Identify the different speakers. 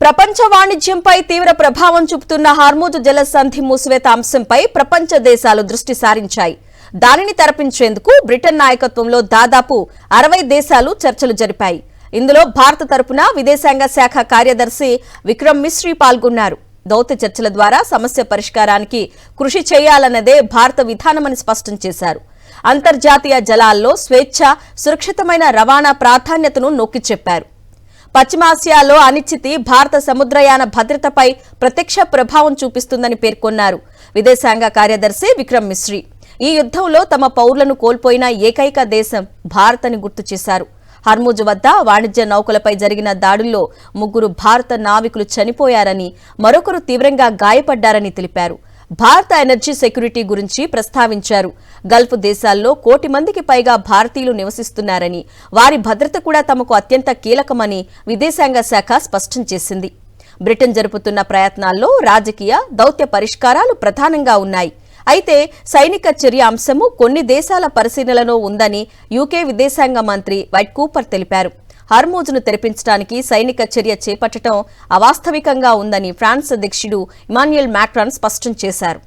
Speaker 1: ప్రపంచ వాణిజ్యంపై తీవ్ర ప్రభావం చూపుతున్న హార్మూజ్ జలసంధి మూసివేత అంశంపై ప్రపంచ దేశాలు దృష్టి సారించాయి. దానిని తరపించేందుకు బ్రిటన్ నాయకత్వంలో దాదాపు 60 దేశాలు చర్చలు జరిపాయి. ఇందులో భారత తరపున విదేశాంగ శాఖ కార్యదర్శి విక్రమ్ మిశ్రీ పాల్గొన్నారు. దౌత్య చర్చల ద్వారా సమస్య పరిష్కారానికి కృషి చేయాలన్నదే భారత విధానమని స్పష్టం చేశారు. అంతర్జాతీయ జలాల్లో స్వేచ్ఛ, సురక్షితమైన రవాణా ప్రాధాన్యతను నొక్కి చెప్పారు. పశ్చిమాసియాలో అనిశ్చితి భారత సముద్రయాన భద్రతపై ప్రత్యక్ష ప్రభావం చూపిస్తుందని పేర్కొన్నారు విదేశాంగ కార్యదర్శి విక్రమ్ మిశ్రీ. ఈ యుద్ధంలో తమ పౌరులను కోల్పోయిన ఏకైక దేశం భారత్ అని గుర్తు చేశారు. హర్మూజ్ వద్ద వాణిజ్య నౌకలపై జరిగిన దాడుల్లో 3 భారత నావికులు చనిపోయారని, మరొకరు తీవ్రంగా గాయపడ్డారని తెలిపారు. భారత ఎనర్జీ సెక్యూరిటీ గురించి ప్రస్తావించారు. గల్ఫ్ దేశాల్లో 1 కోటి మందికి పైగా భారతీయులు నివసిస్తున్నారని, వారి భద్రత కూడా తమకు అత్యంత కీలకమని విదేశాంగ శాఖ స్పష్టం చేసింది. బ్రిటన్ జరుపుతున్న ప్రయత్నాల్లో రాజకీయ, దౌత్య పరిష్కారాలు ప్రధానంగా ఉన్నాయి. అయితే సైనిక చర్య అంశము కొన్ని దేశాల పరిశీలనలో ఉందని యూకే విదేశాంగ మంత్రి వైట్ కూపర్ తెలిపారు. హర్మూజ్ను తెరిపించడానికి సైనిక చర్య చేపట్టడం అవాస్తవికంగా ఉందని ఫ్రాన్స్ అధ్యక్షుడు ఇమాన్యుయల్ మాక్రాన్ స్పష్టం చేశారు.